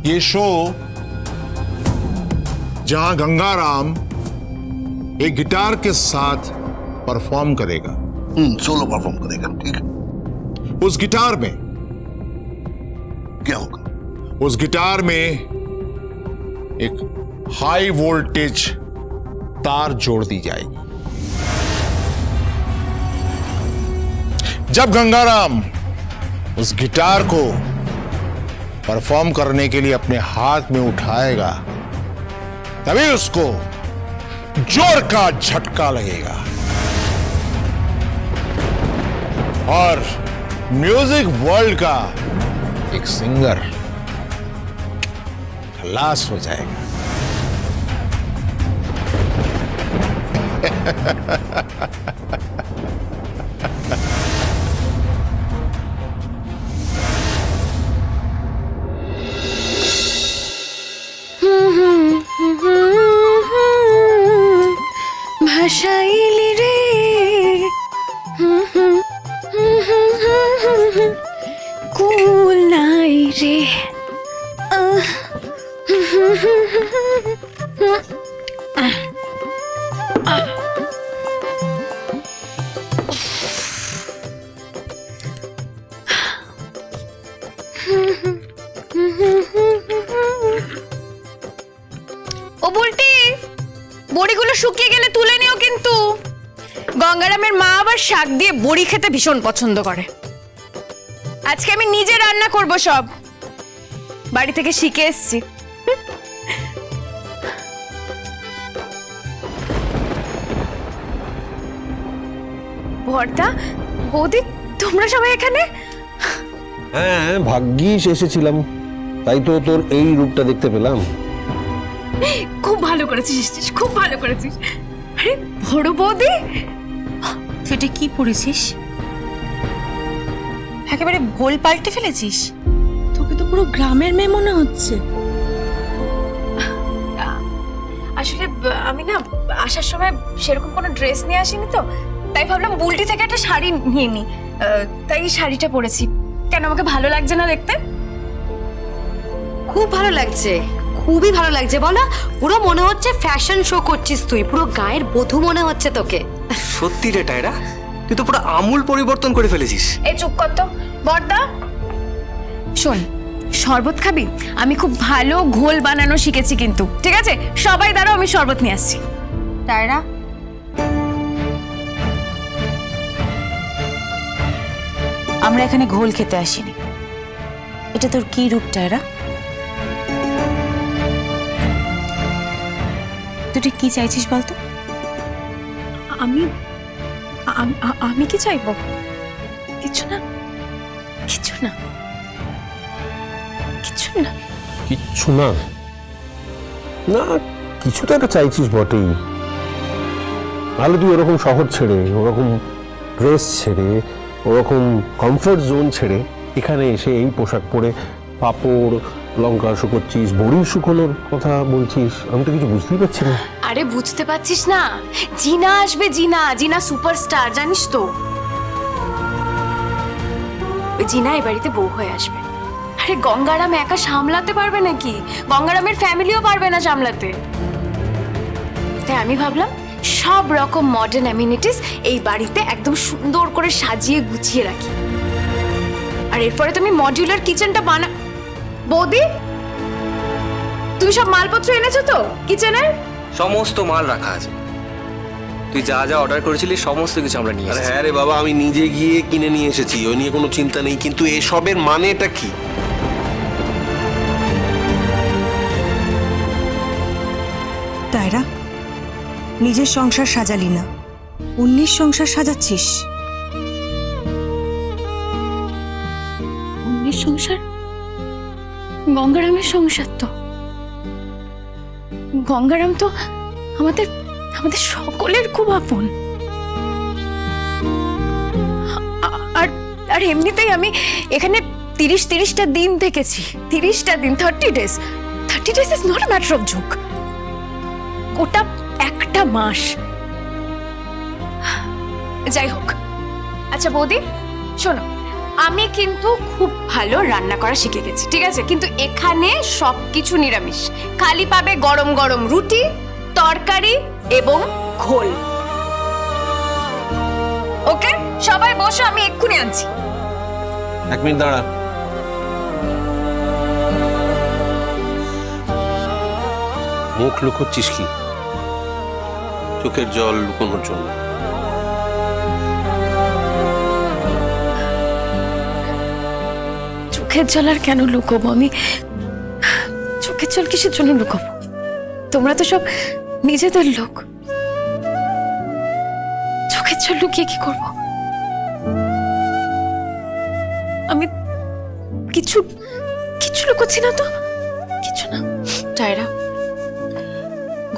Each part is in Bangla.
ये शो जहां गंगाराम एक गिटार के साथ परफॉर्म करेगा, सोलो परफॉर्म करेगा, ठीक है। उस गिटार में क्या होगा? उस गिटार में एक हाई वोल्टेज तार जोड़ दी जाएगी। जब गंगाराम उस गिटार को परफॉर्म करने के लिए अपने हाथ में उठाएगा, तभी उसको जोर का झटका लगेगा और म्यूजिक वर्ल्ड का एक सिंगर खलास हो जाएगा। ভাষাইলি রে কুল নাই রে ও বুলটি, বড়িগুলো শুকিয়ে গেলে তুলে নিও কিন্তু। গঙ্গারামের মা আবার শাক দিয়ে বড়ি খেতে ভীষণ পছন্দ করে। আজকে আমি নিজে রান্না করব, সব বাড়ি থেকে শিখে এসেছি। ভর্তা, বৌদি, তোমরা সবাই এখানে? হ্যাঁ, ভাগ্যিস এসেছিলাম, তাই তো তোর এই রূপটা দেখতে পেলাম। খুব ভালো করেছিস, খুব ভালো করেছিস। আরে বড় বৌদি, তুই এটা কি পড়েছিস? একেবারে ভোল পাল্টে ফেলেছিস। তোকে তো পুরো গ্রামের মেয়ে মনে হচ্ছে। আসলে আমি না আসার সময় সেরকম কোনো ড্রেস নিয়ে আসিনি, তো তাই ভাবলাম বুলটি থেকে একটা শাড়ি নিয়ে নি, তাই এই শাড়িটা পরেছি। কেন, আমাকে ভালো লাগছে না দেখতে? খুব ভালো লাগছে, খুবই ভালো লাগছে। বলো, পুরো মনে হচ্ছে ফ্যাশন শো করছিস তুই, পুরো গায়ের বধূ মনে হচ্ছে তোকে। সত্যি রে টায়রা, তুই তো পুরো আমূল পরিবর্তন করে ফেলেছিস। এই চুপ কর তো বড়দা। শোন, শরবত খাবি? আমি খুব ভালো ঘোল বানানো শিখেছি কিন্তু, ঠিক আছে? সবাই দাঁড়াও, আমি শরবত নিয়ে আসছি। তাইরা, আমরা এখানে ঘোল খেতে আসিনি। এটা তোর কি রূপ টায়রা? তুই কি চাইছিস বলতো? আমি আমি কি চাইবো? কিছু না, কিছু না, কিছু না। কিচ্ছু না? না, কিছু তো একটা চাইছিস বটেই। ভালো, তুই ওরকম শহর ছেড়ে, ওরকম ড্রেস ছেড়ে, ওরকম কমফোর্ট জোন ছেড়ে এখানে এসে এই পোশাক পরে পাঁপড় লঙ্কা শুকোচ্ছিস, বড়ি শুকোনোর কথা বলছিস। আমি তো কিছু বুঝতেই পারছি না। আরে বুঝতে পারছিস না? জিনা আসবে, জিনা, জিনা সুপারস্টার, জানিস তো? ওই জিনা এই বাড়িতে বউ হয়ে আসবে। আরে গঙ্গারাম একা সামলাতে পারবে নাকি? গঙ্গারামের ফ্যামিলিও পারবে না সামলাতে। তাই আমি ভাবলাম সব রকম মডার্ন অ্যামিনিটিস এই বাড়িতে একদম সুন্দর করে সাজিয়ে গুছিয়ে রাখি। আর এরপরে তুমি মডিউলার কিচেনটা বানা। বৌদি, তুমি সব মালপত্র এনেছো তো কিচেনের? সমস্ত মাল রাখা আছে, তুই যা যা অর্ডার করেছিলি সমস্ত কিছু আমরা নিয়ে আরে এসেছি। হ্যাঁ রে বাবা, আমি নিজে গিয়ে কিনে নিয়ে এসেছি, ওই নিয়ে কোনো চিন্তা নেই। কিন্তু এসবের মানেটা কি? টায়রা, নিজের সংসার সাজালি না, অন্যের সংসার সাজাচ্ছিস। অন্যের সংসার? গঙ্গারামের সংসার তো। গঙ্গারাম তো আমাদের আমাদের সকলের খুব আপন। আর আর এমনিতেই আমি এখানে 30টা দিন থেকেছি। 30টা দিন, 30 days। 30 days is not a matter of joke. ওটা একটা মাস। যাই হোক, আচ্ছা বৌদি শোনো, আমি কিন্তু খুব ভালো রান্না করা শিখে গেছি, ঠিক আছে? কিন্তু এখানে সবকিছু নিরামিষ, খালি পাবে গরম গরম রুটি, তরকারি এবং ঘোল। ওকে, সবাই বসো, আমি এক্ষুনি আনছি। 1 মিনিট দাঁড়া। মুখ লুকোচ্ছিস কি? চোখের জল লুকোনোর জন্য। চোখের জল আর কেন লুকোবো আমি? চোখের জল কিসের জন্য লুকোবো? তোমরা তো সব নিজেদের লোক, চোখের জল লুকিয়ে কি করব? আমি কিছু কিছু লুকোচ্ছি না তো, কিছু না। টায়রা,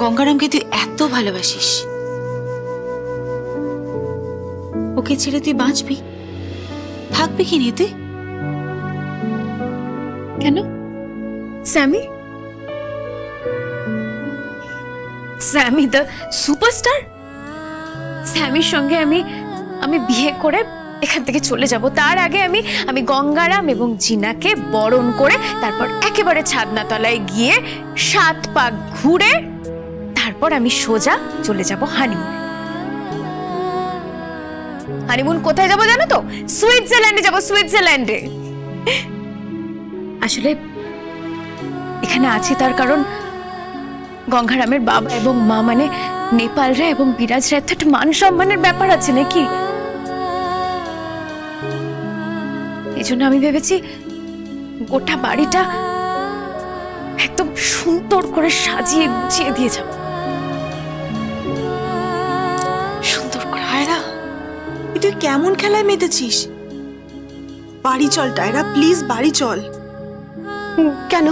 গঙ্গারামকে তুই এত ভালোবাসিস, ওকে ছেড়ে তুই বাঁচবি? থাকবি কি নিয়ে তুই? কেন? স্যামি, স্যামি দ্য সুপারস্টার, স্যামির সঙ্গে আমি বিয়ে করে এখান থেকে চলে যাব। তার আগে আমি গঙ্গারাম এবং জিনাকে বরণ করে তারপর একেবারে ছাদনাতলায় গিয়ে 7 পাক ঘুরে তারপর আমি সোজা চলে যাব হানিমুন। হানিমুন কোথায় যাব জানো তো? সুইজারল্যান্ডে যাব, সুইজারল্যান্ডে। আসলে এখানে আছি তার কারণ গঙ্গারামের বাবা এবং মা মানে নেপালরা এবং বিরাজরা, একটা মান সম্মানের ব্যাপার আছে নাকি? এই জন্য আমি ভেবেছি গোটা বাড়িটা একদম সুন্দর করে সাজিয়ে গুছিয়ে দিয়ে যাব, সুন্দর করে। টায়রা, তুই কেমন খেলায় মেতেছিস? বাড়ি চল টায়রা, প্লিজ বাড়ি চল। কেন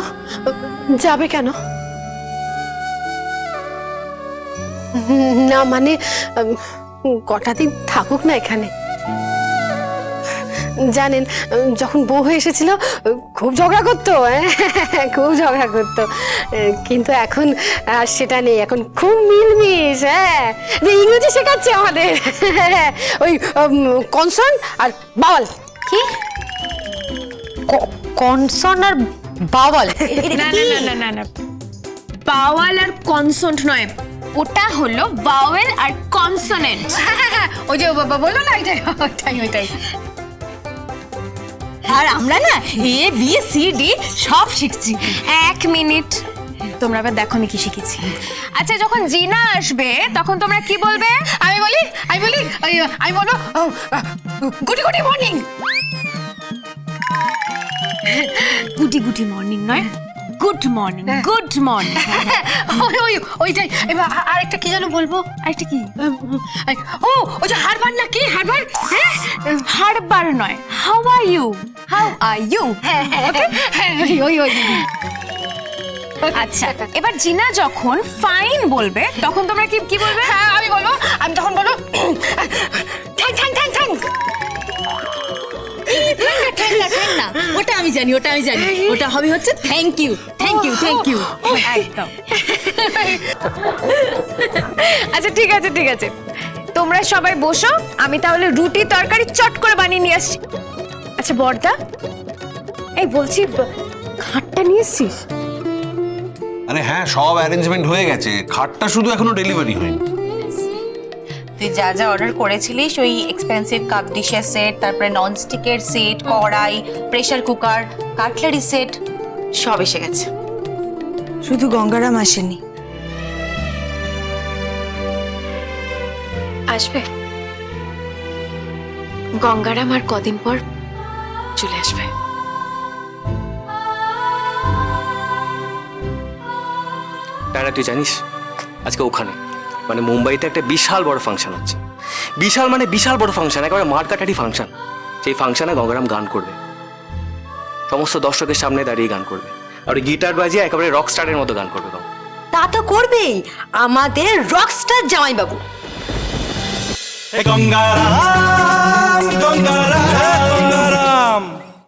যাবে কেন? না মানে কটা দিন থাকুক না এখানে। জানেন, যখন বউ হয়ে এসেছিল খুব ঝগড়া করতো, খুব ঝগড়া করতো, কিন্তু এখন আর সেটা নেই। এখন খুব মিলমিশ। হ্যাঁ, ইংরেজি শেখাচ্ছে আমাদের, ওই কনসর্ন আর বাওয়াল। কি কনসর্ন আর বাওয়াল? না না না না না না, বাওয়াল আর কনসোনেন্ট নয়, ওটা হলো ভাওয়েল আর কনসোনেন্ট। ওই যে বাবা বললো না, ওইটাই। আর আমরা না এ বি সি ডি সব শিখছি। 1 মিনিট, তোমরা আবার দেখো আমি কি শিখেছি। আচ্ছা, যখন জিনা আসবে তখন তোমরা কি বলবে? আমি বলবো গুড গুড মর্নিং। গুডি গুডি মর্নিং নয়, গুড মর্নিং, গুড মর্নিং। ওইটাই। এবার আরেকটা কি যেন বলবো? আরেকটা কি? ও ওই যে হারবার না কি? হারবার? হ্যাঁ, হারবার নয়, how are you, how are you. ওই আচ্ছা, এবার জিনা যখন ফাইন বলবে তখন তোমরা কি বলবে? হ্যাঁ, আমি তখন বলবো থ্যাংক। না, ওটা আমি জানি, ওটা হবে হচ্ছে থ্যাংক ইউ। একদম। আচ্ছা ঠিক আছে, তোমরা সবাই বসো, আমি তাহলে রুটি তরকারি চট করে বানিয়ে নিয়ে আসছি। আচ্ছা বর্দা, এই বলছি খাটটা নিয়ে এসছিস? আরে হ্যাঁ, সব অ্যারেঞ্জমেন্ট হয়ে গেছে, খাটটা শুধু এখনো ডেলিভারি হয়নি। তুই যা যা অর্ডার করেছিলিস, ওই এক্সপেন্সিভ কাপ ডিশের সেট, তারপরে ননস্টিকের সেট, কড়াই, প্রেসার কুকার, কাটলারি সেট সব এসে গেছে। শুধু গঙ্গারাম আসেনি। আসবে গঙ্গারাম, আর কদিন পর চলে আসবে। টায়রা, তুই জানিস আজকে ওখানে মানে মুম্বাইতে একটা বিশাল বড় ফাংশন হচ্ছে। বিশাল বড় ফাংশন, একেবারে মারকাটারি ফাংশন। সেই ফাংশনে গঙ্গারাম গান করবে, সমস্ত দর্শকের সামনে দাঁড়িয়ে গান করবে, আর গিটার বাজিয়ে একেবারে রক স্টারের মতো গান করবে। তা তো করবেই, আমাদের রকস্টার জামাইবাবু। গঙ্গারাম, গঙ্গারাম, গঙ্গারাম।